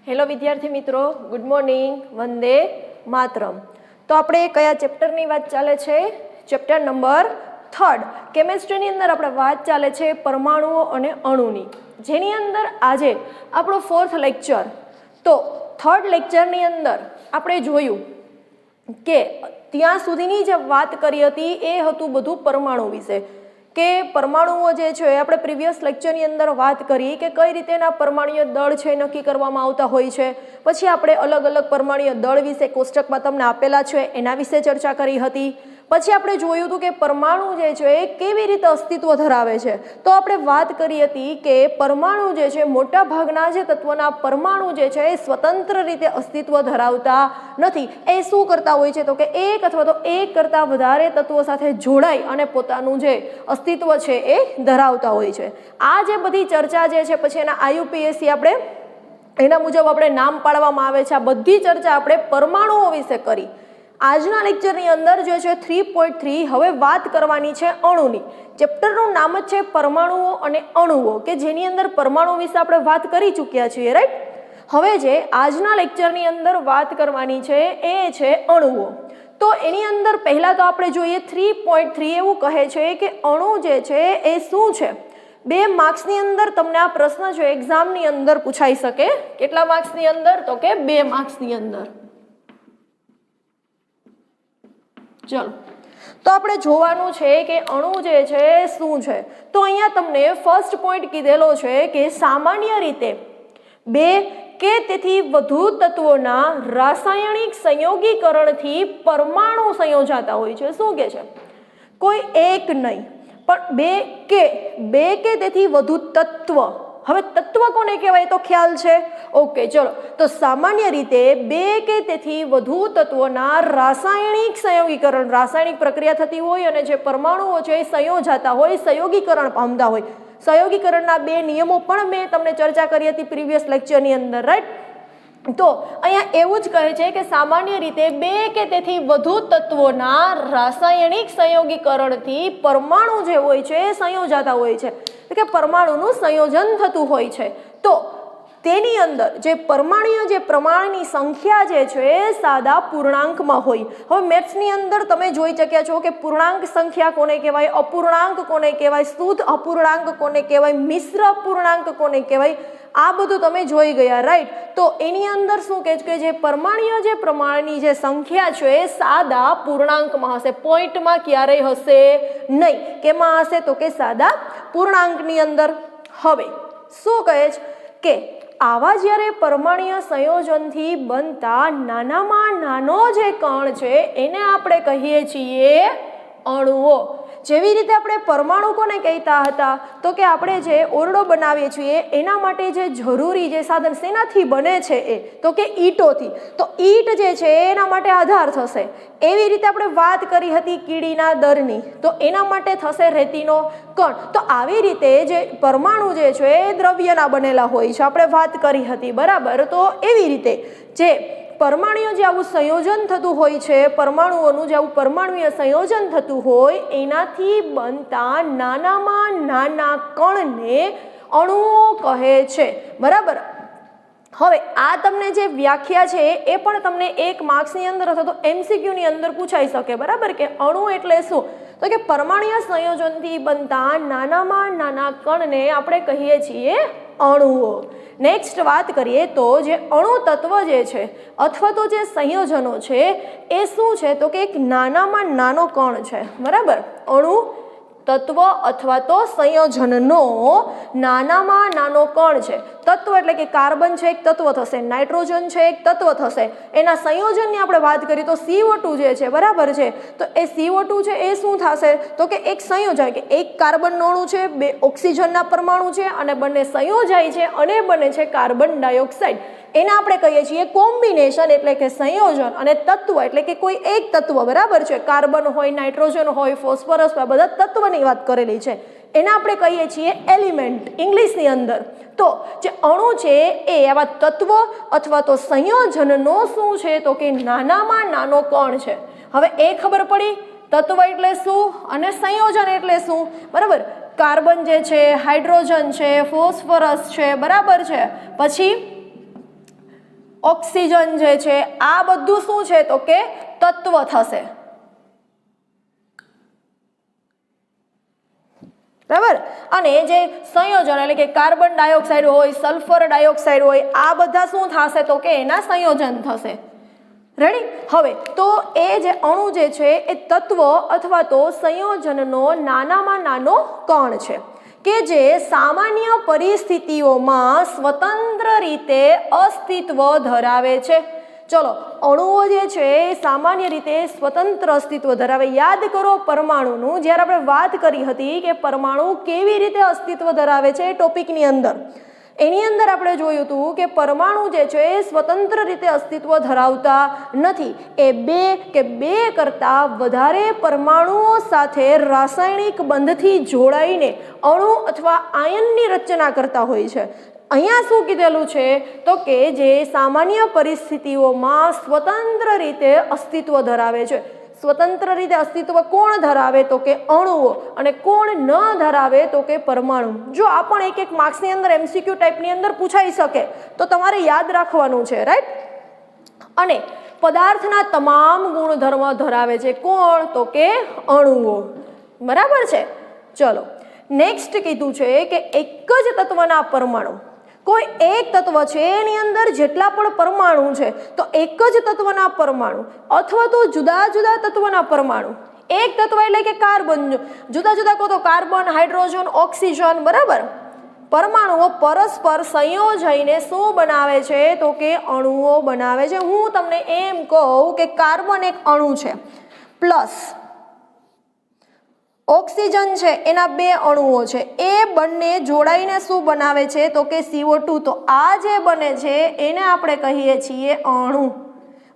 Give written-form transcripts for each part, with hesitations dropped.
Hello વિદ્યાર્થી મિત્રો, good morning, Vande Mataram. તો આપણે કયા ચેપ્ટરની વાત ચાલે છે? ચેપ્ટર નંબર 3 કેમેસ્ટ્રીની અંદર આપણે વાત ચાલે છે પરમાણુઓ અને અણુની, જેની અંદર આજે આપણો 4th લેક્ચર. તો 3rd લેક્ચરની અંદર આપણે જોયું કે ત્યાં સુધીની જે વાત કરી હતી એ હતું બધું પરમાણુ વિશે, કે પરમાણુઓ જે છે આપણે પ્રીવિયસ લેક્ચરની અંદર વાત કરી કે કઈ રીતેના પરમાણુય દળ છે નક્કી કરવામાં આવતા હોય છે. પછી આપણે અલગ અલગ પરમાણુય દળ વિશે કોષ્ટકમાં તમને આપેલા છે એના વિશે ચર્ચા કરી હતી. પછી આપણે જોયું હતું કે પરમાણુ જે છે એ કેવી રીતે અસ્તિત્વ ધરાવે છે. તો આપણે વાત કરી હતી કે પરમાણુ જે છે મોટા ભાગના જે તત્વના પરમાણુ જે છે એ સ્વતંત્ર રીતે અસ્તિત્વ ધરાવતા નથી. એ શું કરતા હોય છે તો કે એક અથવા તો એક કરતાં વધારે તત્વો સાથે જોડાઈ અને પોતાનું જે અસ્તિત્વ છે એ ધરાવતા હોય છે. આ જે બધી ચર્ચા જે છે પછી એના IUPAC આપણે એના મુજબ આપણે નામ પાડવામાં આવે છે. આ બધી ચર્ચા આપણે પરમાણુઓ વિશે કરી. આજના લેક્ચરની અંદર જે છે 3.3 હવે વાત કરવાની છે અણુની. ચેપ્ટરનું નામ જ છે પરમાણુઓ અને અણુઓ, કે જેની અંદર પરમાણુ વિશે આપણે વાત કરી ચૂક્યા છીએ, રાઈટ. હવે જે આજના લેક્ચરની અંદર વાત કરવાની છે એ છે અણુઓ. તો એની અંદર પહેલા તો આપણે જોઈએ 3.3 એવું કહે છે કે અણુ જે છે એ શું છે. 2 માર્ક્સની અંદર તમને આ પ્રશ્ન છે એક્ઝામની અંદર પૂછાઈ શકે. કેટલા માર્ક્સની અંદર તો કે 2 માર્ક્સની અંદર. ચલો, તો આપણે જોવાનું છે કે અણુ જે છે શું છે. તો અહીંયા તમને ફર્સ્ટ પોઈન્ટ કીધેલો છે કે સામાન્ય રીતે 2 કે તેથી વધુ તત્વોના રાસાયણિક સંયોગીકરણથી પરમાણુ સંયોજાતા હોય છે. શું કે છે? કોઈ એક નહીં પણ 2 કે તેથી વધુ તત્વ. હવે તત્વ કોને કહેવાય તો ખ્યાલ છે? ઓકે, ચલો. તો સામાન્ય રીતે 2 કે તેથી વધુ તત્વોના રાસાયણિક સંયોગીકરણ, રાસાયણિક પ્રક્રિયા થતી હોય અને જે પરમાણુઓ છે એ સંયોજાતા હોય, સંયોગીકરણ પામતા હોય. સંયોગીકરણના 2 નિયમો પણ મેં તમને ચર્ચા કરી હતી પ્રીવિયસ લેક્ચરની અંદર, રાઈટ. તો અહીંયા એવું જ કહે છે કે સામાન્ય રીતે 2 કે તેથી વધુ તત્વોના રાસાયણિક સંયોગીકરણથી પરમાણુ જે હોય છે એ સંયોજાતા હોય છે, કે પરમાણુનું સંયોજન થતું હોય છે. તો તેની અંદર જે પરમાણુય જે પ્રમાણની સંખ્યા જે છે એ સાદા પૂર્ણાંકમાં હોય. હવે મેથ્સની અંદર તમે જોઈ શક્યા છો કે પૂર્ણાંક સંખ્યા કોને કહેવાય, અપૂર્ણાંક કોને કહેવાય, શુદ્ધ અપૂર્ણાંક કોને કહેવાય, મિશ્ર અપૂર્ણાંક કોને કહેવાય, આ બધું તમે જોઈ ગયા, રાઈટ. તો એની અંદર શું કહે છે કે જે પરમાણુય જે પ્રમાણની જે સંખ્યા છે એ સાદા પૂર્ણાંકમાં હશે, પોઈન્ટમાં ક્યારેય હશે નહીં. કેમાં હશે તો કે સાદા પૂર્ણાંકની અંદર. હવે શું કહે છે કે આવા જ્યારે પરમાણુય સંયોજનથી બનતા નાનામાં નાનો જે કણ છે એને આપણે કહીએ છીએ અણુઓ. જેવી રીતે આપણે પરમાણુ કોને કહેતા હતા તો કે આપણે જે ઓરડો બનાવીએ છીએ એના માટે જે જરૂરી જે સાધન શેનાથી બને છે એ તો કે ઈંટોથી. તો ઈંટ જે છે એના માટે આધાર થશે. એવી રીતે આપણે વાત કરી હતી કીડીના દરની, તો એના માટે થશે રેતીનો કણ. તો આવી રીતે જે પરમાણુ જે છે એ દ્રવ્યના બનેલા હોય છે, આપણે વાત કરી હતી, બરાબર. તો એવી રીતે જે પરમાણુઓ જે આવું સંયોજન થતું હોય છે, પરમાણુઓનું જે આવું પરમાણુય સંયોજન થતું હોય એનાથી બનતા નાનામાં નાના કણને અણુઓ કહે છે, બરાબર. હવે આ તમને જે વ્યાખ્યા છે એ પણ તમને 1 માર્ક્સની અંદર અથવા તો MCQની અંદર પૂછાઈ શકે, બરાબર. કે અણુ એટલે શું તો કે પરમાણુય સંયોજનથી બનતા નાનામાં નાના કણને આપણે કહીએ છીએ અણુઓ. નેક્સ્ટ વાત કરીએ તો જે અણુ તત્વ જે છે અથવા તો જે સંયોજનો છે એ શું છે તો કે એક નાનામાં નાનો કણ છે, બરાબર. અણુ તત્વ અથવા તો સંયોજનનો નાનામાં નાનો કણ છે. તત્વ એટલે કે કાર્બન છે એક તત્વ થશે, નાઇટ્રોજન છે એક તત્વ થશે. એના સંયોજનની આપણે વાત કરીએ તો CO2 જે છે, બરાબર છે. તો એ CO2 છે એ શું થશે તો કે એક સંયોજન, કે એક કાર્બનનો અણુ છે, 2 ઓક્સિજનના પરમાણુ છે અને બંને સંયોજાય છે અને બને છે કાર્બન ડાયોક્સાઇડ. એને આપણે કહીએ છીએ કોમ્બિનેશન, એટલે કે સંયોજન. અને તત્વ એટલે કે કોઈ એક તત્વ, બરાબર છે. કાર્બન હોય, નાઇટ્રોજન હોય, ફોસ્ફરસ હોય, બધા તત્વની વાત કરેલી છે. એને આપણે કહીએ છીએ એલિમેન્ટ ઇંગ્લિશની અંદર. તો જે અણુ છે એ આવા તત્વ અથવા તો સંયોજનનો શું છે તો કે નાનામાં નાનો કણ છે. હવે એ ખબર પડી તત્વ એટલે શું અને સંયોજન એટલે શું, બરાબર. કાર્બન જે છે, હાઇડ્રોજન છે, ફોસ્ફરસ છે, બરાબર છે. પછી ઓક્સિજન જે છે આ બધું શું છે તો કે તત્વ થશે, બરાબર। અને જે સંયોજન એટલે કે કાર્બન ડાયોક્સાઇડ હોય, સલ્ફર ડાયોક્સાઇડ હોય, આ બધા શું થશે તો કે એના સંયોજન થશે। રેડી। હવે તો એ જે અણુ જે છે એ તત્વ અથવા તો સંયોજનનો નાનામાં નાનો કણ છે કે જે સામાન્ય પરિસ્થિતિઓમાં સ્વતંત્ર રીતે અસ્તિત્વ ધરાવે છે। ચલો, અણુઓ જે છે એ સામાન્ય રીતે સ્વતંત્ર અસ્તિત્વ ધરાવે। યાદ કરો પરમાણુનું, જ્યારે આપણે વાત કરી હતી કે પરમાણુ કેવી રીતે અસ્તિત્વ ધરાવે છે ટોપિકની અંદર, એની અંદર આપણે જોયું હતું કે પરમાણુ જે છે એ સ્વતંત્ર રીતે અસ્તિત્વ ધરાવતા નથી, એ બે કે બે કરતાં વધારે પરમાણુઓ સાથે રાસાયણિક બંધથી જોડાઈને અણુ અથવા આયનની રચના કરતા હોય છે। અહીંયા શું કીધેલું છે તો કે જે સામાન્ય પરિસ્થિતિઓમાં સ્વતંત્ર રીતે અસ્તિત્વ ધરાવે છે। સ્વતંત્ર રીતે અસ્તિત્વ કોણ ધરાવે તો કે અણુઓ, અને કોણ ન ધરાવે તો કે પરમાણુ। જો આ પણ એક માર્ક્સની અંદર MCQ ટાઈપની અંદર પૂછાઈ શકે તો તમારે યાદ રાખવાનું છે, રાઈટ। અને પદાર્થના તમામ ગુણધર્મ ધરાવે છે કોણ તો કે અણુઓ, બરાબર છે। ચલો, નેક્સ્ટ કીધું છે કે એક જ તત્વના પરમાણુ, કોઈ એક તત્વ છે એની અંદર જેટલા પણ પરમાણુ છે તો એક જ તત્વના પરમાણુ અથવા તો જુદા જુદા તત્વના પરમાણુ, એક તત્વ એટલે કે કાર્બન, જુદા જુદા કહો તો કાર્બન, હાઇડ્રોજન, ઓક્સિજન, બરાબર। પરમાણુઓ પરસ્પર સંયોજાઈને શું બનાવે છે તો કે અણુઓ બનાવે છે। હું તમને એમ કહું કે કાર્બન એક અણુ છે પ્લસ ઓક્સિજન છે એના બે અણુઓ છે, એ બંને જોડાઈને શું બનાવે છે તો કે CO2। તો આ જે બને છે એને આપણે કહીએ છીએ અણુ,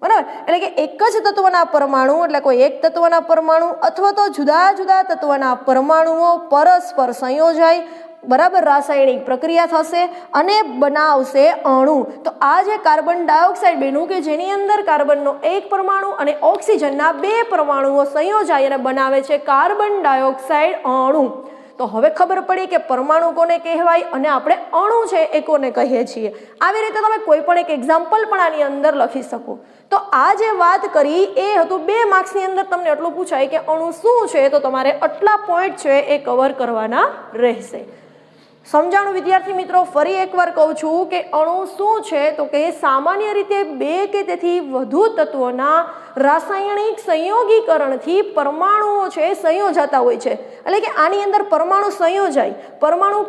બરાબર। એટલે કે એક જ તત્વના પરમાણુ એટલે કોઈ એક તત્વના પરમાણુ અથવા તો જુદા જુદા તત્વના પરમાણુઓ પરસ્પર સંયોજાય, બરાબર, રાસાયણિક પ્રક્રિયા થશે અને બનાવશે અણુ। તો આ જે કાર્બન ડાયોક્સાઇડ બન્યું કે જેની અંદર કાર્બનનો એક પરમાણુ અને ઓક્સિજનના બે પરમાણુઓ સંયોજાય અને બનાવે છે કાર્બન ડાયોક્સાઇડ અણુ। તો હવે ખબર પડી કે પરમાણુ કોને કહેવાય અને આપણે અણુ છે એ કોને કહીએ છીએ। આવી રીતે તમે કોઈ પણ એક એક્ઝામ્પલ પણ આની અંદર લખી શકો। તો આ જે વાત કરી એ હતું 2 માર્ક્સની અંદર તમને એટલું પૂછાય કે અણુ શું છે, તો તમારે આટલા પોઈન્ટ છે એ કવર કરવાના રહેશે। સમજાણું વિદ્યાર્થી મિત્રો? ફરી એકવાર કહું છું કે અણુ શું છે તો કે સામાન્ય રીતે 2 કે તેથી વધુ તત્વોના રાસાયણિક સંયોગીકરણથી પરમાણુઓ છે સંયોજાતા હોય છે। એટલે કે આની અંદર પરમાણુ સંયોજાય, પરમાણુ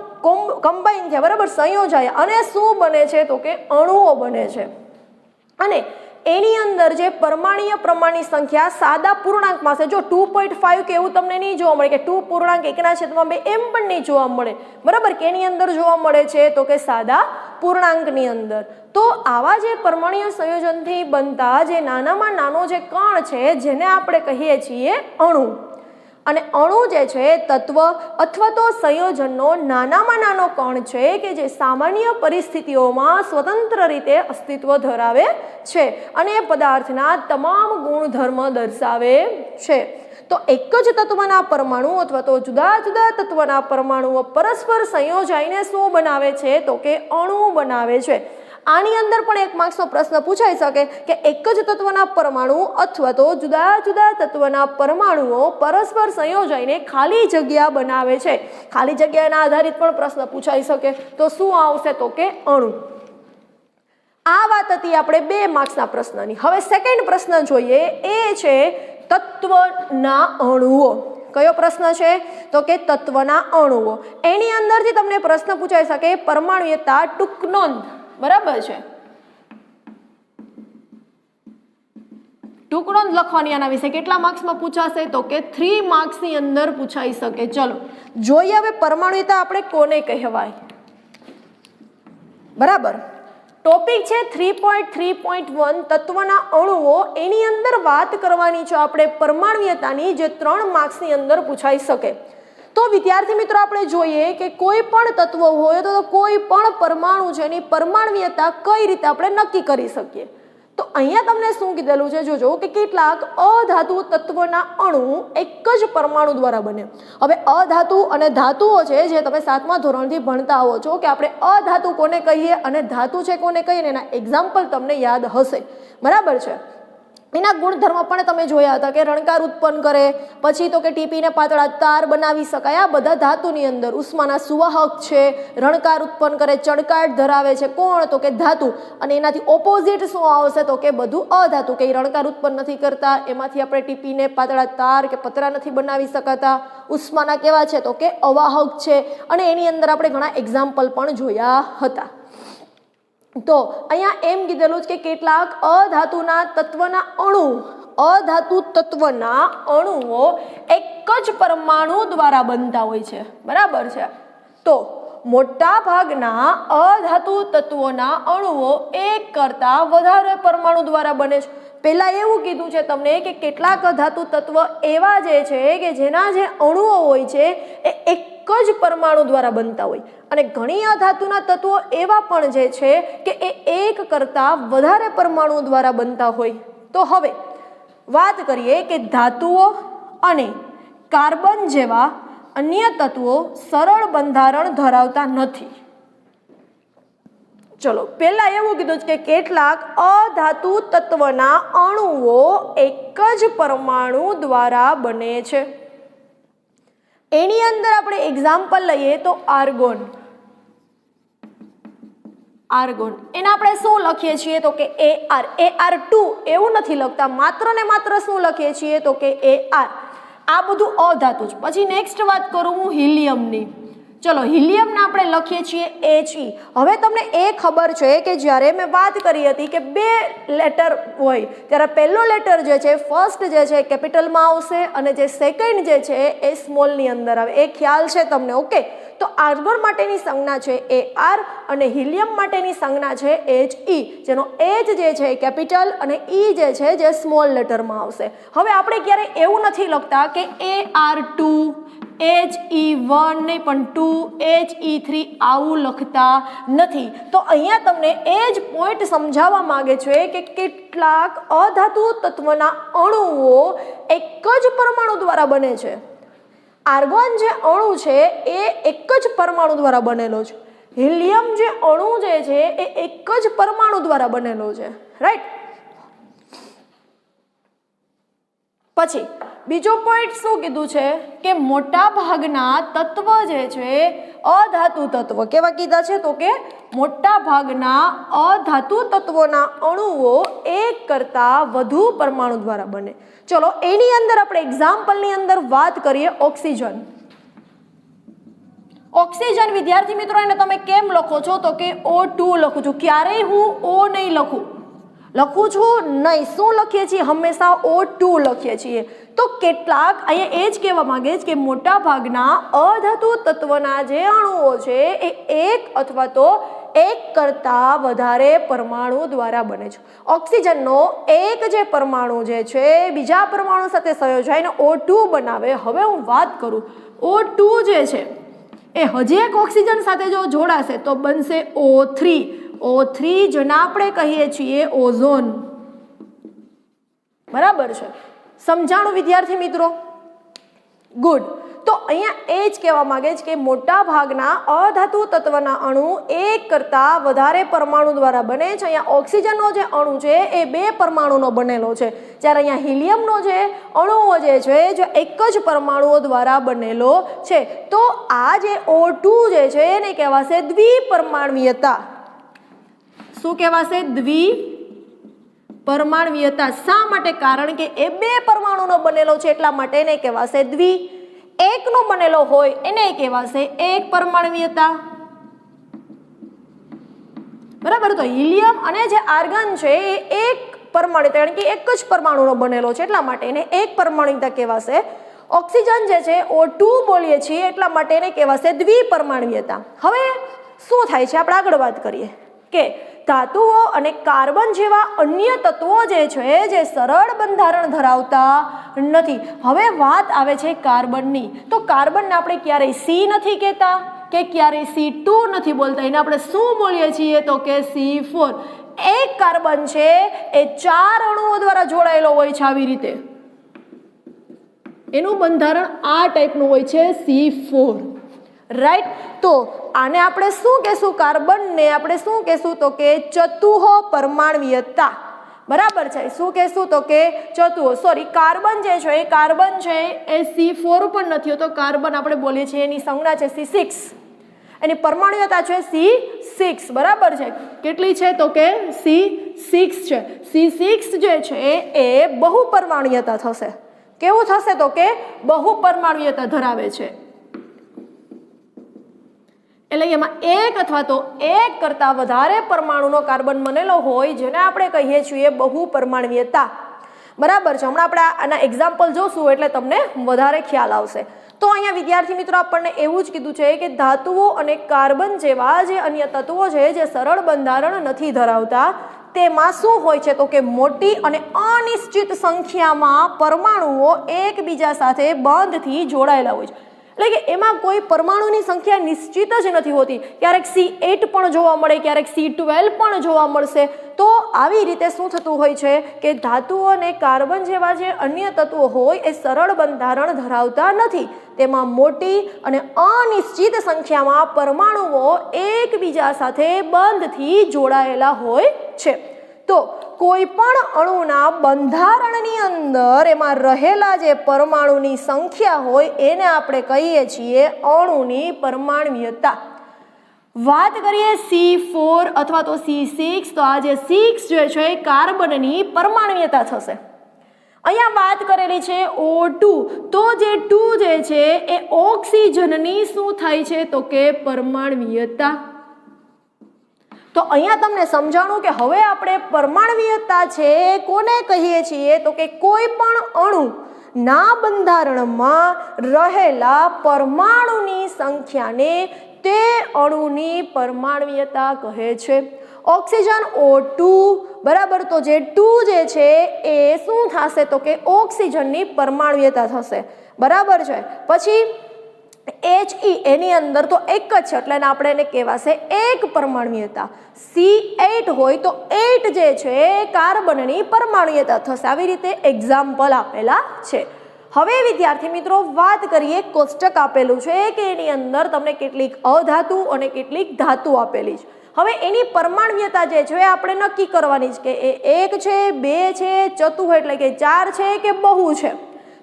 કમ્બાઈન થયા, બરાબર, સંયોજાય અને શું બને છે તો કે અણુઓ બને છે। અને એની અંદર જે પરમાણુય પ્રમાણની સંખ્યા સાદા પૂર્ણાંકમાં છે, જો 2.5 કે એવું તમને નહીં જોવા મળે કે 2 પૂર્ણાંક 1/2 એમ પણ નહીં જોવા મળે, બરાબર, કે એની અંદર જોવા મળે છે તો કે સાદા પૂર્ણાંકની અંદર। તો આવા જે પરમાણુય સંયોજનથી બનતા જે નાનામાં નાનો જે કણ છે જેને આપણે કહીએ છીએ અણુ, અને અણુ જે છે તત્વ અથવા તો સંયોજનનો નાનામાં નાનો કણ છે કે જે સામાન્ય પરિસ્થિતિઓમાં સ્વતંત્ર રીતે અસ્તિત્વ ધરાવે છે અને પદાર્થના તમામ ગુણધર્મ દર્શાવે છે। તો એક જ તત્વના પરમાણુ અથવા તો જુદા જુદા તત્વના પરમાણુઓ પરસ્પર સંયોજાઈને શું બનાવે છે તો કે અણુ બનાવે છે। આની અંદર પણ એક માર્ક્સનો પ્રશ્ન પૂછાઈ શકે કે એક જ તત્વના પરમાણુ અથવા તો જુદા જુદા તત્વના પરમાણુઓ પરસ્પર સંયોજાઈને ખાલી જગ્યા બનાવે છે। ખાલી જગ્યાના આધારિત પણ પ્રશ્ન પૂછાઈ શકે, તો શું આવશે તો કે અણુ। આ વાત હતી આપણે 2 માર્ક્સના પ્રશ્નની। હવે સેકન્ડ પ્રશ્ન જોઈએ, એ છે તત્વના અણુઓ। કયો પ્રશ્ન છે તો કે તત્વના અણુઓ। એની અંદરથી તમને પ્રશ્ન પૂછાઈ શકે પરમાણુયતા ટૂંક નોંધ, બરાબર છે, ટૂંક નોંધ લખવાની આના વિશે કેટલા માર્ક્સમાં પૂછાશે તો કે 3 માર્ક્સની અંદર પૂછાઈ શકે। ચલો જોઈએ હવે પરમાણુયતા આપણે કોને કહેવાય, બરાબર। ટોપિક છે 3.3.1 તત્વના અણુઓ। એની અંદર વાત કરવાની છે આપણે પરમાણુયતાની, જે 3 માર્ક્સની અંદર પૂછાઈ શકે। તો વિદ્યાર્થી મિત્રો આપણે જોઈએ કે કોઈ પણ તત્વ હોય તો કોઈ પણ પરમાણુ છે એની પરમાણુયતા કઈ રીતે આપણે નક્કી કરી શકીએ। તો અહીંયા તમને શું કીધેલું છે જોજો કે કેટલાક અધાતુ તત્વના અણુ એક જ પરમાણુ દ્વારા બને. હવે અધાતુ અને ધાતુઓ છે જે તમે 7મા ધોરણથી ભણતા આવો છો કે આપણે અધાતુ કોને કહીએ અને ધાતુ છે કોને કહીએ એના એક્ઝામ્પલ તમને યાદ હશે, બરાબર છે. એના ગુણધર્મ પણ તમે જોયા હતા કે રણકાર ઉત્પન્ન કરે, પછી તો કે ટીપીને પાતળા તાર બનાવી શકાય. આ બધા ધાતુની અંદર ઉષ્માના સુવાહક છે, રણકાર ઉત્પન્ન કરે, ચળકાટ ધરાવે છે. કોણ? તો કે ધાતુ. અને એનાથી ઓપોઝિટ શું આવશે? તો કે બધું અધાતુ, કે રણકાર ઉત્પન્ન નથી કરતા, એમાંથી આપણે ટીપીને પાતળા તાર કે પતરા નથી બનાવી શકાતા. ઉષ્માના કેવા છે? તો કે અવાહક છે. અને એની અંદર આપણે ઘણા એક્ઝામ્પલ પણ જોયા હતા. તો અહીંયા એમ કીધેલું છે કે કેટલાક અધાતુના તત્વના અણુ, અધાતુ તત્વના અણુઓ એક જ પરમાણુ દ્વારા બનતા હોય છે, બરાબર છે. તો મોટા ભાગના અધાતુ તત્વોના અણુઓ એક કરતાં વધારે પરમાણુ દ્વારા બને છે. પહેલા એવું કીધું છે તમને કે કેટલાક ધાતુ તત્વ એવા જે છે કે જેના જે અણુઓ હોય છે એ એક જ પરમાણુ દ્વારા બનતા હોય, અને ઘણી અધાતુના તત્વો એવા પણ જે છે કે એ એક કરતાં વધારે પરમાણુ દ્વારા બનતા હોય. તો હવે વાત કરીએ કે ધાતુઓ અને કાર્બન જેવા અન્ય તત્વો સરળ બંધારણ ધરાવતા નથી. ચલો, પહેલા એવું કીધું છે કે કેટલાક અધાતુ તત્વના અણુઓ એક જ પરમાણુ દ્વારા બને છે. એની અંદર આપણે એક્ઝામ્પલ લઈએ તો આર્ગોન. આર્ગોન એના આપણે શું લખીએ છીએ? તો કે Ar2 એવું નથી લખતા, માત્ર ને માત્ર શું લખીએ છીએ? તો કે Ar. આ બધું અધાતુ જ. પછી નેક્સ્ટ વાત કરું હું હિલિયમની. ચલો, હિલિયમને આપણે લખીએ છીએ He. હવે તમને એ ખબર છે કે જ્યારે મેં વાત કરી હતી કે બે લેટર હોય ત્યારે પહેલો લેટર જે છે ફર્સ્ટ જે છે કેપિટલમાં આવશે અને જે સેકન્ડ જે છે એ સ્મોલની અંદર આવે. એ ખ્યાલ છે તમને? ઓકે. તો આર્ગોન માટેની સંજ્ઞા છે Ar અને હિલિયમ માટેની સંજ્ઞા છે He, જેનો H જે છે કેપિટલ અને E જે છે જે સ્મોલ લેટરમાં આવશે. હવે આપણે ક્યારે એવું નથી લખતા કે Ar2 He1 નહીં પણ 2 He3 આવું લખતા નથી. તો અહીંયા તમને એ જ પોઈન્ટ સમજાવવા માંગે છે કે કેટલાક અધાતુ તત્વના અણુઓ એક જ પરમાણુ દ્વારા બને છે. આર્ગોન જે અણુ છે એ એક જ પરમાણુ દ્વારા બનેલો છે. હિલિયમ જે અણુ જે છે એ એક જ પરમાણુ દ્વારા બનેલો છે, રાઈટ? પછી બીજો પોઈન્ટ શું કીધું છે કે મોટા ભાગના તત્વ જે છે અધાતુ તત્વ કેવા કીધા છે? તો કે મોટા ભાગના અધાતુ તત્વોના અણુઓ એક કરતાં વધુ પરમાણુ દ્વારા બને. ચલો, એની અંદર આપણે એક્ઝામ્પલની અંદર વાત કરીએ ઓક્સિજન. ઓક્સિજન વિદ્યાર્થી મિત્રો એને તમે કેમ લખો છો? તો કે O2 લખું છું. ક્યારેય હું O નહીં લખું છું નહીં. શું લખીએ છીએ? હંમેશા O2 લખીએ છીએ. તો કેટલાક અહીંયા એ જ કહેવા માંગે છે કે મોટા ભાગના અધાતુ તત્વના જે અણુઓ છે એ એક અથવા તો એક કરતાં વધારે પરમાણુ દ્વારા બને છે. ઓક્સિજનનો એક જે પરમાણુ જે છે બીજા પરમાણુ સાથે સંયોજાઈને O2 બનાવે. હવે હું વાત કરું, O2 જે છે એ હજી એક ઓક્સિજન સાથે જો જોડાશે તો બનશે O3. O3 જેને આપણે કહીએ છીએ ઓઝોન, બરાબર છે? સમજાણું વિદ્યાર્થી મિત્રો? ગુડ. તો અહીંયા એ જ કહેવા માંગે છે કે મોટા ભાગના અધાતુ તત્વના અણુ એક કરતાં વધારે પરમાણુ દ્વારા બને છે. અહીંયા ઓક્સિજનનો જે અણુ છે એ 2 પરમાણુનો બનેલો છે, જ્યારે અહીંયા હિલિયમનો જે અણુઓ જે છે જે એક જ પરમાણુઓ દ્વારા બનેલો છે. તો આ જે O2 જે છે એને કહેવાશે દ્વિપરમાણ્વીયતા. શું કહેવાશે? દ્વિપરમાણ્વીયતા. શા માટે? કારણ કે એ 2 પરમાણુનો બનેલો છે એટલા માટે એને કહેવાશે દ્વિ. એકનો બનેલો હોય એને કહેવાશે એક પરમાણ્વીયતા, બરાબર? તો હિલિયમ અને જે આર્ગન છે એ એક પરમાણુ કારણ કે એક જ પરમાણુનો બનેલો છે એટલા માટે એને એક પરમાણ્વીયતા કહેવાશે. ઓક્સિજન જે છે O2 બોલીએ છીએ એટલા માટે એને કહેવાશે દ્વિપરમાણ્વીયતા. હવે શું થાય છે આપણે આગળ વાત કરીએ કે ધાતુઓ અને કાર્બન જેવા અન્ય તત્વો જે છે જે સરળ બંધારણ ધરાવતા નથી. હવે વાત આવે છે કાર્બનની. તો કાર્બનને આપણે ક્યારેય C નથી કહેતા કે ક્યારેય C2 નથી બોલતા, એને આપણે શું બોલીએ છીએ? તો કે C4. એક કાર્બન છે એ 4 અણુઓ દ્વારા જોડાયેલો હોય છે આવી રીતે, એનું બંધારણ આ ટાઈપનું હોય છે C4, રાઈટ. તો આને આપણે શું કહેશું? કાર્બનને આપણે શું કહેશું? તો કે ચતુઃ પરમાણ્વીયતા, બરાબર છે. શું કહેશું? તો કે કાર્બન જે છે એ કાર્બન છે એ C4 પણ નથી હોતો, કાર્બન આપણે બોલીએ છીએ એની સંજ્ઞા છે C6, એની પરમાણ્વીયતા છે C6, બરાબર છે. કેટલી છે? તો કે C6 છે. C6 જે છે એ બહુપરમાણ્વીયતા થશે. કેવું થશે? તો કે બહુપરમાણ્વીયતા ધરાવે છે, એટલે એમાં એક અથવા તો એક કરતાં વધારે પરમાણુનો કાર્બન બનેલો હોય, જેને આપણે કહીએ છીએ બહુપરમાણ્વીયતા, બરાબર છે. હમણાં આપણે આના એક્ઝામ્પલ જોશું એટલે તમને વધારે ખ્યાલ આવશે. તો અહીંયા વિદ્યાર્થી મિત્રો આપણને એવું જ કીધું છે કે ધાતુઓ અને કાર્બન જેવા જે અન્ય તત્વો છે જે સરળ બંધારણ નથી ધરાવતા, તેમાં શું હોય છે? તો કે મોટી અને અનિશ્ચિત સંખ્યામાં પરમાણુઓ એકબીજા સાથે બંધથી જોડાયેલા હોય છે. એટલે કે એમાં કોઈ પરમાણુની સંખ્યા નિશ્ચિત જ નથી હોતી. ક્યારેક C8 પણ જોવા મળે, ક્યારેક C12 પણ જોવા મળશે. તો આવી રીતે શું થતું હોય છે કે ધાતુઓ અને કાર્બન જેવા જે અન્ય તત્વો હોય એ સરળ બંધારણ ધરાવતા નથી, તેમાં મોટી અને અનિશ્ચિત સંખ્યામાં પરમાણુઓ એકબીજા સાથે બંધથી જોડાયેલા હોય છે. તો કોઈ પણ અણુના બંધારણની અંદર એમાં રહેલા જે પરમાણુની સંખ્યા હોય એને આપણે કહીએ છીએ અણુની પરમાણ્વીયતા. વાત કરીએ C4 અથવા તો C6, તો આ જે 6 જે છે એ કાર્બનની પરમાણ્વીયતા થશે. અહીંયા વાત કરેલી છે O2, તો જે 2 જે છે એ ઓક્સિજનની શું થાય છે? તો કે પરમાણ્વીયતા. તો અહીંયા તમને સમજાણું કે હવે આપણે પરમાણ્વીયતા છે કોને કહીએ છીએ? તો કે કોઈ પણ અણુ ના બંધારણમાં રહેલા પરમાણુની સંખ્યાને તે અણુની પરમાણ્વીયતા કહે છે. ઓક્સિજન O2, બરાબર. તો જે 2 જે છે એ શું થશે? તો કે ઓક્સિજનની પરમાણ્વીયતા થશે, બરાબર છે. પછી He એની અંદર તો એક જ છે એટલે આપણે એને કહેવાશે એક પરમાણ્વીયતા. C8 હોય તો 8 જે છે કાર્બનની પરમાણ્વીયતા થશે. આવી રીતે એક્ઝામ્પલ આપેલા છે. હવે વિદ્યાર્થી મિત્રો વાત કરીએ, કોષ્ટક આપેલું છે કે એની અંદર તમને કેટલીક અધાતુ અને કેટલીક ધાતુ આપેલી છે. હવે એની પરમાણ્વીયતા જે છે આપણે નક્કી કરવાની છે કે એ 1 છે, 2 છે, ચતુઃ એટલે કે 4 છે કે બહુ છે.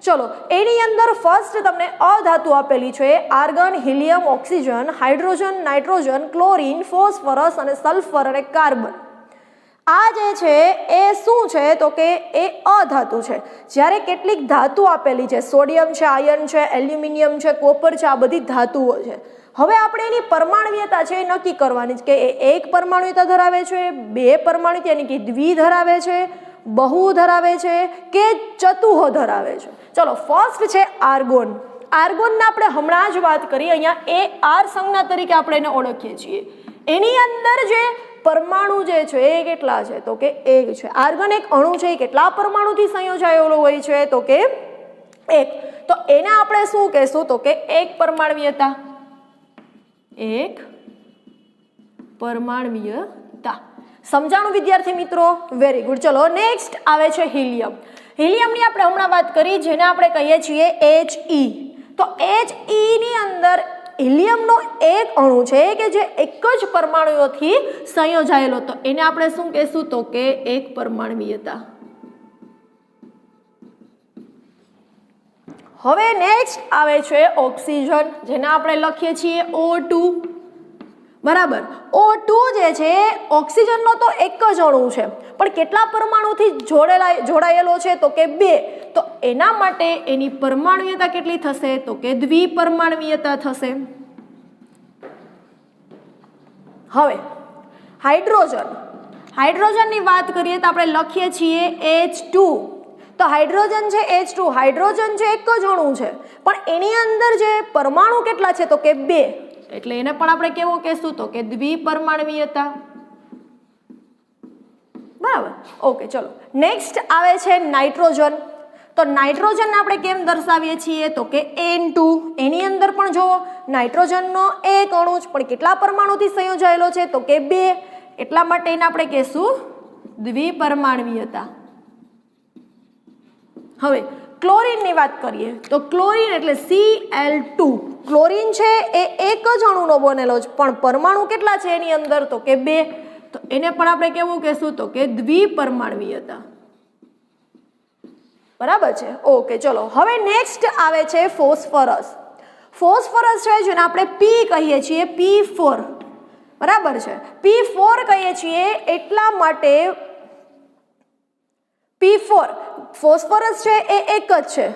ચલો, એની અંદર ફર્સ્ટ તમને અધાતુ આપેલી છે argon, helium, oxygen, hydrogen, nitrogen, chlorine, phosphorus અને સલ્ફર અને કાર્બન. આ જે છે એ શું છે? તો કે એ અધાતુ છે. જ્યારે કેટલીક ધાતુ આપેલી છે, સોડિયમ છે, આયર્ન છે, એલ્યુમિનિયમ છે, કોપર છે, આ બધી ધાતુઓ છે. હવે આપણે એની પરમાણ્વીયતા છે એ નક્કી કરવાની છે કે એ એક પરમાણ્વીયતા ધરાવે છે, 2 પરમાણ્વીયતા એટલે કે દ્વિ ધરાવે છે, બહુ ધરાવે છે કે ચતુઃ ધરાવે છે. ચલો, ફર્સ્ટ છે આર્ગોન. આર્ગોનને આપણે હમણાં જ વાત કરી, અહીંયા AR સંજ્ઞા તરીકે આપણે એને ઓળખીએ છીએ. એની અંદર જે પરમાણુ જે છે એ કેટલા છે? તો કે 1 છે. આર્ગન એક અણુ છે, એ કેટલા પરમાણુથી સંયોજાયેલો હોય છે? તો કે 1. તો એને આપણે શું કહેશું? તો કે એક પરમાણ્વીયતા, એક પરમાણ્વીયતા. સમજાણું વિદ્યાર્થી મિત્રો? Very good. ચલો, નેક્સ્ટ આવે છે હિલિયમ. હિલિયમની આપણે હમણાં વાત કરી, જેને આપણે કહીએ છીએ He. તો He ની અંદર હિલિયમનો એક અણુ છે કે જે એક જ પરમાણુઓથી સંયોજાયેલો, તો એને આપણે શું કહેશું? તો કે એક પરમાણ્વીયતા. હવે નેક્સ્ટ આવે છે ઓક્સિજન, જેને આપણે લખીએ છીએ O2, બરાબર. O2 જે છે ઓક્સિજનનો તો એક જ અણુ છે, પણ કેટલા પરમાણુથી જોડાયેલો છે? તો કે 2. તો એના માટે એની પરમાણ્વીયતા કેટલી થશે? તો કે દ્વિપરમાણ્વીયતા થશે. હવે હાઇડ્રોજન. હાઇડ્રોજનની વાત કરીએ તો આપણે લખીએ છીએ H2. તો હાઇડ્રોજન છે H2, હાઇડ્રોજન છે એક જ અણુ છે, પણ એની અંદર જે પરમાણુ કેટલા છે? તો કે 2. એટલે એને પણ આપણે કેવો કહેશું? તો કે દ્વિપરમાણ્વીયતા. બરાબર. ઓકે, ચલો, નેક્સ્ટ આવે છે નાઇટ્રોજન. તો નાઇટ્રોજન આપણે કેમ દર્શાવીએ છીએ? તો કે N2. એની અંદર પણ જો નાઇટ્રોજનનો એક અણુ જ, પણ કેટલા પરમાણુથી સંયોજાયેલો છે? તો કે 2. એટલા માટે એને આપણે કહેશું દ્વિપરમાણવીયતા. હવે ક્લોરીનની વાત કરીએ તો ક્લોરીન એટલે Cl2. ક્લોરીન છે એ એક જ અણુનો બનેલો છે, પણ પરમાણુ કેટલા છે એની અંદર તો કે 2. તો એને પણ આપણે કેવું કહેશું તો કે દ્વિપરમાણવીયતા. બરાબર છે. ઓકે, ચલો હવે નેક્સ્ટ આવે છે ફોસ્ફરસ. ફોસ્ફરસ છે જેને આપણે P કહીએ છીએ, P4. બરાબર છે. P4 કહીએ છીએ એટલા માટે P4 ફોસ્ફરસ છે એ એક જ છે,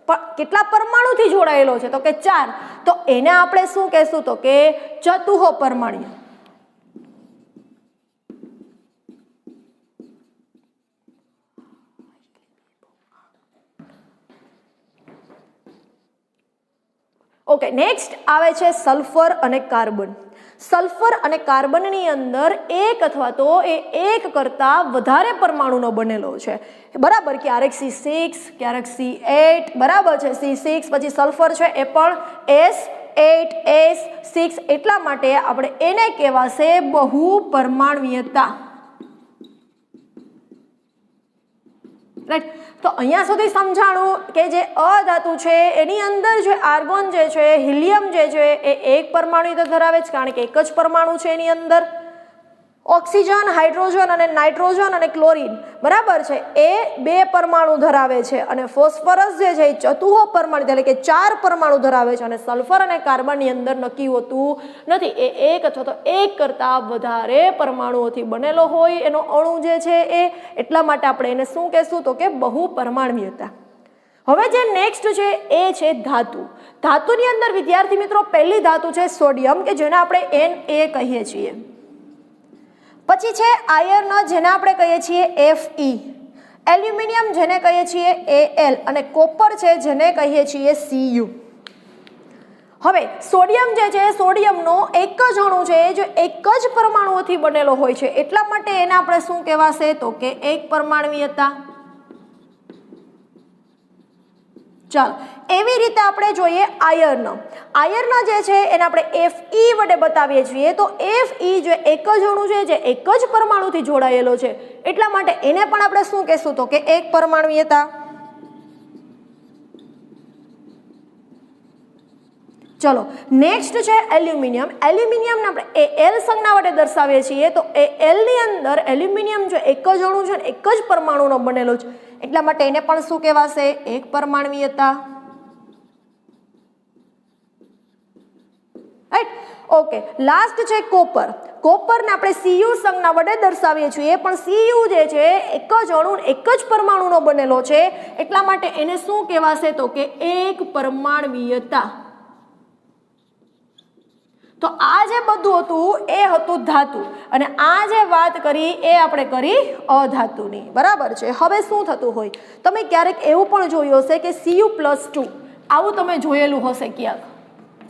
પણ કેટલા પરમાણુથી જોડાયેલો છે તો કે 4. તો એને આપણે શું કહેશું તો કે ચતુઃ પરમાણુ. ઓકે, નેક્સ્ટ આવે છે સલ્ફર અને કાર્બન. સલ્ફર અને કાર્બનની અંદર એક અથવા તો એ એક કરતા વધારે પરમાણુનો બનેલો છે. બરાબર, ક્યારેક C6, ક્યારેક C8. બરાબર છે, C6 પછી સલ્ફર છે એ પણ S8 S6. એટલા માટે આપણે એને કહેવાશે બહુ પરમાણવીયતા. રાઈટ. તો અહીંયા સુધી સમજાણું કે જે અધાતુ છે એની અંદર જે આર્ગોન જે છે, હિલિયમ જે છે એ એક પરમાણુ ધરાવે છે, કારણ કે એક જ પરમાણુ છે એની અંદર. ઓક્સિજન, હાઇડ્રોજન અને નાઇટ્રોજન અને ક્લોરીન બરાબર છે એ 2 પરમાણુ ધરાવે છે, અને ફોસ્ફરસ જે છે એ ચતુઃ પરમાણુ એટલે કે 4 પરમાણુ ધરાવે છે, અને સલ્ફર અને કાર્બનની અંદર નક્કી હોતું નથી, એ એક અથવા તો એક કરતા વધારે પરમાણુઓથી બનેલો હોય એનો અણુ જે છે એ. એટલા માટે આપણે એને શું કહેશું તો કે બહુ પરમાણવીયતા. હવે જે નેક્સ્ટ છે એ છે ધાતુ. ધાતુની અંદર વિદ્યાર્થી મિત્રો પહેલી ધાતુ છે સોડિયમ, કે જેને આપણે Na કહીએ છીએ. પછી છે આયર્ન, જેને આપણે કહીએ છીએ Fe. એલ્યુમિનિયમ જેને કહીએ છીએ Al, અને કોપર છે જેને કહીએ છીએ Cu. હવે સોડિયમ જે છે, સોડિયમનો એક જ અણુ છે જે એક જ પરમાણુઓથી બનેલો હોય છે, એટલા માટે એને આપણે શું કહેવાશે તો કે એક પરમાણવીયતા. ચાલો, એવી રીતે આપણે જોઈએ આયર્ન. આયર્ન જે છે એને આપણે Fe વડે બતાવીએ છીએ. તો Fe જે એક જ અણુ છે જે એક જ પરમાણુથી જોડાયેલો છે, એટલા માટે એને પણ આપણે શું કહેશું તો કે એક પરમાણવીયતા. ચલો, નેક્સ્ટ છે એલ્યુમિનિયમ. એલ્યુમિનિયમને આપણે Al સંજ્ઞા વડે દર્શાવીએ છીએ. તો Al ની અંદર એલ્યુમિનિયમ જો એક જ અણુ છે, એક જ પરમાણુનો બનેલો છે, એટલા માટે એને પણ શું કહેવાશે એક પરમાણવીયતા. રાઈટ. ઓકે, લાસ્ટ છે કોપર. કોપરને આપણે Cu સંજ્ઞા વડે દર્શાવીએ છીએ, પણ Cu જે છે એક જ અણુ, એક જ પરમાણુનો બનેલો છે, એટલા માટે એને શું કહેવાશે તો કે એક પરમાણવીયતા. તો આ જે બધું હતું એ હતું ધાતુ, અને આ જે વાત કરી એ આપણે કરી અધાતુની. બરાબર છે. હવે શું થતું હોય, તમે ક્યારેક એવું પણ જોયું હશે કે Cu+2, આવું તમે જોયેલું હશે ક્યાંક,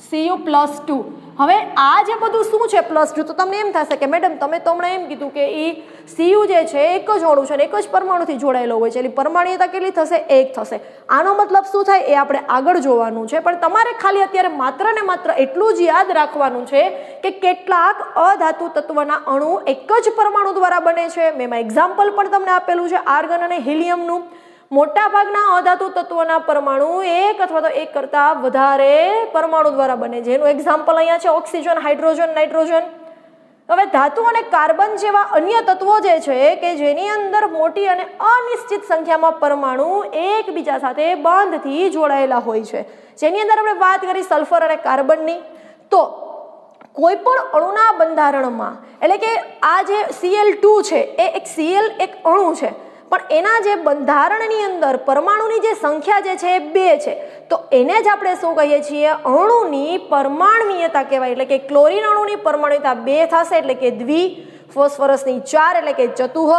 Cu+2. હવે આ જે બધું શું છે +2, તો તમને એમ થશે કે મેડમ તમે તો હમણાં એમ કીધું કે એ Cu જે છે એક જ અણુ છે, એક જ પરમાણુથી જોડાયેલો હોય છે, એટલે પરમાણુયતા કેટલી થશે? 1 થશે. આનો મતલબ શું થાય એ આપણે આગળ જોવાનું છે, પણ તમારે ખાલી અત્યારે માત્ર ને માત્ર એટલું જ યાદ રાખવાનું છે કે કેટલાક અધાતુ તત્વના અણુ એક જ પરમાણુ દ્વારા બને છે. મેં એમાં એક્ઝામ્પલ પણ તમને આપેલું છે આર્ગન અને હિલિયમનું. મોટા ભાગના અધાતુ તત્વોના પરમાણુ એક અથવા તો એક કરતા વધારે પરમાણુ દ્વારા બને છે. એનું એક્ઝામ્પલ અહીંયા છે ઓક્સિજન, હાઇડ્રોજન, નાઇટ્રોજન. હવે ધાતુ અને કાર્બન જેવા અન્ય તત્વો જે છે કે જેની અંદર મોટી અને અનિશ્ચિત સંખ્યામાં પરમાણુ એકબીજા સાથે બંધથી જોડાયેલા હોય છે, જેની અંદર આપણે વાત કરી સલ્ફર અને કાર્બનની. તો કોઈ પણ અણુના બંધારણમાં, એટલે કે આ જે Cl2 છે એ એક Cl એક અણુ છે, પણ એના જે બંધારણની અંદર પરમાણુની જે સંખ્યા જે છે એ 2 છે, તો એને જ આપણે શું કહીએ છીએ? અણુની પરમાણવીયતા કહેવાય. એટલે કે ક્લોરીન અણુની પરમાણવીયતા 2 થશે, એટલે કે દ્વિ. ફોસ્ફરસની 4 એટલે કે ચતુઃ.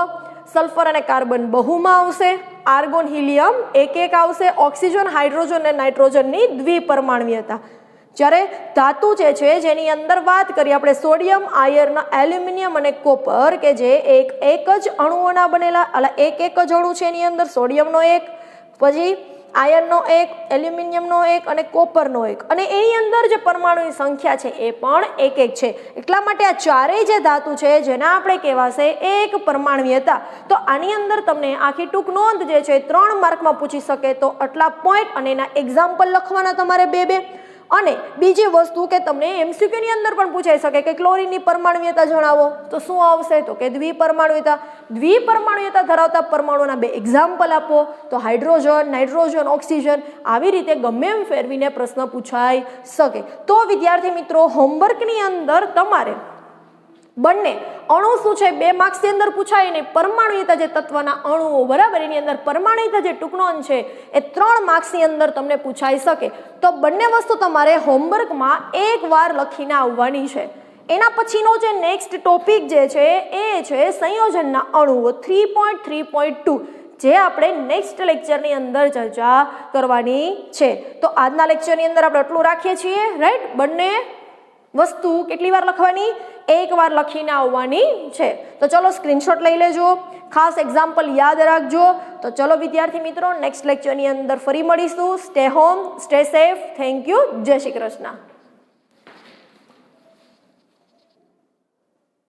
સલ્ફર અને કાર્બન બહુમાં આવશે. આર્ગોન, હિલિયમ 1-1 આવશે. ઓક્સિજન, હાઇડ્રોજન અને નાઇટ્રોજનની દ્વિપરમાણવીયતા. જ્યારે ધાતુ જે છે જેની અંદર વાત કરીએ આપણે સોડિયમ, આયર્ન, એલ્યુમિનિયમ અને કોપર, કે જે એક જ અણુઓના બનેલા, એટલે એક જ અણુ છે એની અંદર સોડિયમનો 1, પછી આયર્નનો 1, એલ્યુમિનિયમનો 1 અને કોપરનો 1, અને એની અંદર જે પરમાણુની સંખ્યા છે એ પણ 1 છે. એટલા માટે આ ચારેય જે ધાતુ છે જેના આપણે કહેવાશે એક પરમાણ્વીયતા. તો આની અંદર તમને આખી ટૂંક નોંધ જે છે 3 માર્કમાં પૂછી શકે તો આટલા પોઈન્ટ અને એના એક્ઝામ્પલ લખવાના તમારે 2-2. અને બીજી વસ્તુ કે તમને MCQ ની અંદર પણ પૂછાઈ શકે કે ક્લોરીનની પરમાણ્વીયતા જણાવો, તો શું આવશે તો કે દ્વિપરમાણ્વીયતા. દ્વિપરમાણ્વીયતા ધરાવતા પરમાણુના 2 એક્ઝામ્પલ આપો, તો હાઇડ્રોજન, નાઇટ્રોજન, ઓક્સિજન. આવી રીતે ગમે એમ ફેરવીને પ્રશ્ન પૂછાઈ શકે. તો વિદ્યાર્થી મિત્રો હોમવર્કની અંદર તમારે બંને અણુ શું છે 2 માર્ક્સની અંદર પૂછાય ને પરમાણ્વીયતા જે તત્વના અણુઓ બરાબર એની અંદર પરમાણ્વીયતા જે ટૂંકનોંધ છે એ 3 માર્ક્સની અંદર તમને પૂછાઈ શકે. તો બંને વસ્તુ તમારે હોમવર્કમાં એકવાર લખીને આવવાની છે. એના પછીનો જે નેક્સ્ટ ટોપિક જે છે એ છે સંયોજનના અણુઓ 3.3.2, જે આપણે નેક્સ્ટ લેક્ચરની અંદર ચર્ચા કરવાની છે. તો આજના લેક્ચરની અંદર આપણે એટલું રાખીએ છીએ, રાઈટ. બંને વસ્તુ કેટલી વાર લખવાની? એકવાર લખીને આવવાની છે. તો ચલો સ્ક્રીનશોટ લઈ લેજો, ખાસ એક્ઝામ્પલ યાદ રાખજો. તો ચલો વિદ્યાર્થી મિત્રો નેક્સ્ટ લેક્ચરની અંદર ફરી મળીશું. Stay home, stay safe. Thank you. જય શ્રી કૃષ્ણ.